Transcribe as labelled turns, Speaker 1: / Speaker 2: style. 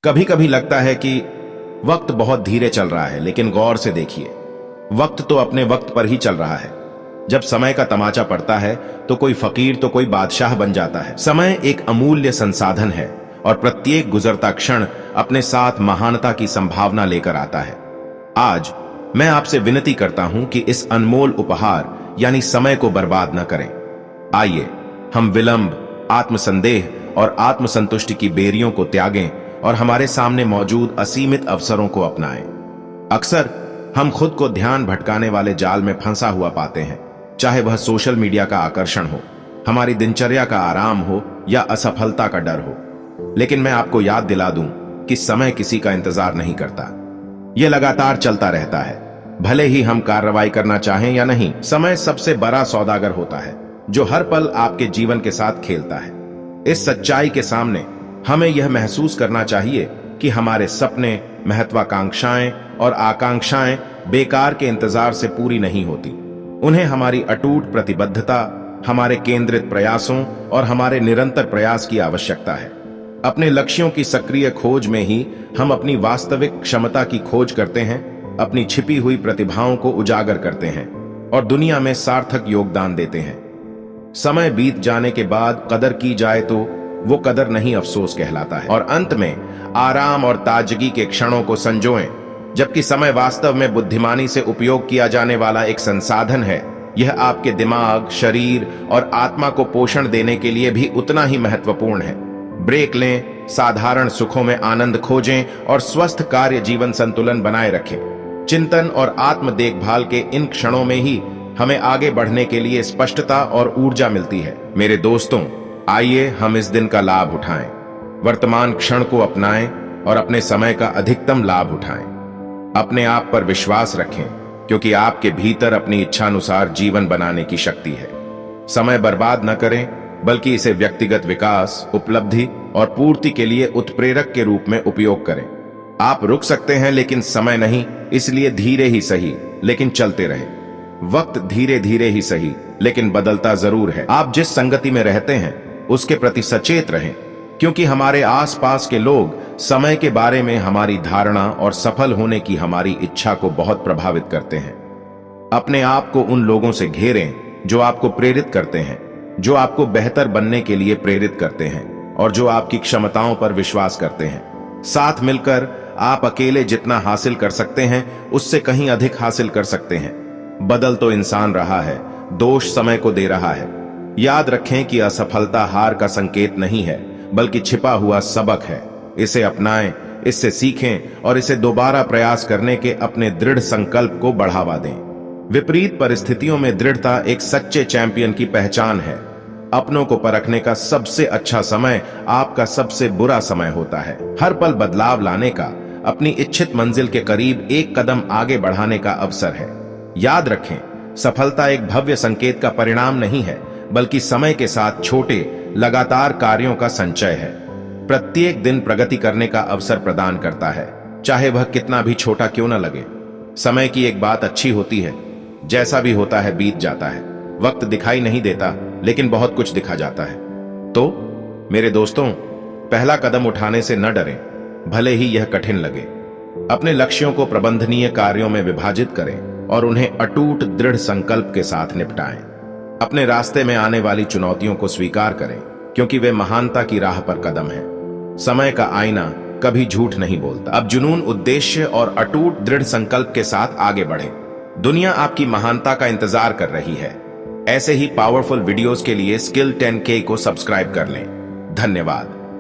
Speaker 1: कभी कभी लगता है कि वक्त बहुत धीरे चल रहा है, लेकिन गौर से देखिए, वक्त तो अपने वक्त पर ही चल रहा है। जब समय का तमाचा पड़ता है तो कोई फकीर तो कोई बादशाह बन जाता है। समय एक अमूल्य संसाधन है और प्रत्येक गुजरता क्षण अपने साथ महानता की संभावना लेकर आता है। आज मैं आपसे विनती करता हूं कि इस अनमोल उपहार यानी समय को बर्बाद न करें। आइए हम विलंब, आत्मसंदेह और आत्मसंतुष्टि की बेरियों को त्यागें और हमारे सामने मौजूद असीमित अवसरों को अपनाएं। अक्सर हम खुद को ध्यान भटकाने वाले जाल में फंसा हुआ पाते हैं, चाहे वह सोशल मीडिया का आकर्षण हो, हमारी दिनचर्या का आराम हो या असफलता का डर हो। लेकिन मैं आपको याद दिला दूं कि समय किसी का इंतजार नहीं करता। यह लगातार चलता रहता है, भले ही हम कार्रवाई करना चाहें या नहीं। समय सबसे बड़ा सौदागर होता है जो हर पल आपके जीवन के साथ खेलता है। इस सच्चाई के सामने हमें यह महसूस करना चाहिए कि हमारे सपने, महत्वाकांक्षाएं और आकांक्षाएं बेकार के इंतजार से पूरी नहीं होती। उन्हें हमारी अटूट प्रतिबद्धता, हमारे केंद्रित प्रयासों और हमारे निरंतर प्रयास की आवश्यकता है। अपने लक्ष्यों की सक्रिय खोज में ही हम अपनी वास्तविक क्षमता की खोज करते हैं, अपनी छिपी हुई प्रतिभाओं को उजागर करते हैं और दुनिया में सार्थक योगदान देते हैं। समय बीत जाने के बाद कदर की जाए तो वो कदर नहीं, अफसोस कहलाता है। और अंत में आराम और ताजगी के क्षणों को संजोएं, जबकि समय वास्तव में बुद्धिमानी से उपयोग किया जाने वाला एक संसाधन है। यह आपके दिमाग, शरीर और आत्मा को पोषण देने के लिए भी उतना ही महत्वपूर्ण है। ब्रेक लें, साधारण सुखों में आनंद खोजें और स्वस्थ कार्य जीवन संतुलन बनाए रखें। चिंतन और आत्म देखभाल के इन क्षणों में ही हमें आगे बढ़ने के लिए स्पष्टता और ऊर्जा मिलती है। मेरे दोस्तों, आइए हम इस दिन का लाभ उठाएं, वर्तमान क्षण को अपनाएं और अपने समय का अधिकतम लाभ उठाएं। अपने आप पर विश्वास रखें, क्योंकि आपके भीतर अपनी इच्छानुसार जीवन बनाने की शक्ति है। समय बर्बाद न करें, बल्कि इसे व्यक्तिगत विकास, उपलब्धि और पूर्ति के लिए उत्प्रेरक के रूप में उपयोग करें। आप रुक सकते हैं लेकिन समय नहीं, इसलिए धीरे ही सही लेकिन चलते रहें। वक्त धीरे धीरे ही सही लेकिन बदलता जरूर है। आप जिस संगति में रहते हैं उसके प्रति सचेत रहें, क्योंकि हमारे आसपास के लोग समय के बारे में हमारी धारणा और सफल होने की हमारी इच्छा को बहुत प्रभावित करते हैं। अपने आप को उन लोगों से घेरें जो आपको प्रेरित करते हैं, जो आपको बेहतर बनने के लिए प्रेरित करते हैं और जो आपकी क्षमताओं पर विश्वास करते हैं। साथ मिलकर आप अकेले जितना हासिल कर सकते हैं उससे कहीं अधिक हासिल कर सकते हैं। बदल तो इंसान रहा है, दोष समय को दे रहा है। याद रखें कि असफलता हार का संकेत नहीं है, बल्कि छिपा हुआ सबक है। इसे अपनाएं, इससे सीखें और इसे दोबारा प्रयास करने के अपने दृढ़ संकल्प को बढ़ावा दें। विपरीत परिस्थितियों में दृढ़ता एक सच्चे चैंपियन की पहचान है। अपनों को परखने का सबसे अच्छा समय आपका सबसे बुरा समय होता है। हर पल बदलाव लाने का, अपनी इच्छित मंजिल के करीब एक कदम आगे बढ़ाने का अवसर है। याद रखें, सफलता एक भव्य संकेत का परिणाम नहीं है, बल्कि समय के साथ छोटे लगातार कार्यों का संचय है। प्रत्येक दिन प्रगति करने का अवसर प्रदान करता है, चाहे वह कितना भी छोटा क्यों न लगे। समय की एक बात अच्छी होती है, जैसा भी होता है बीत जाता है। वक्त दिखाई नहीं देता, लेकिन बहुत कुछ दिखा जाता है। तो मेरे दोस्तों, पहला कदम उठाने से न डरें, भले ही यह कठिन लगे। अपने लक्ष्यों को प्रबंधनीय कार्यों में विभाजित करें और उन्हें अटूट दृढ़ संकल्प के साथ निपटाएं। अपने रास्ते में आने वाली चुनौतियों को स्वीकार करें, क्योंकि वे महानता की राह पर कदम हैं। समय का आईना कभी झूठ नहीं बोलता। अब जुनून, उद्देश्य और अटूट दृढ़ संकल्प के साथ आगे बढ़ें। दुनिया आपकी महानता का इंतजार कर रही है। ऐसे ही पावरफुल वीडियोस के लिए स्किल 10K को सब्सक्राइब कर लें। धन्यवाद।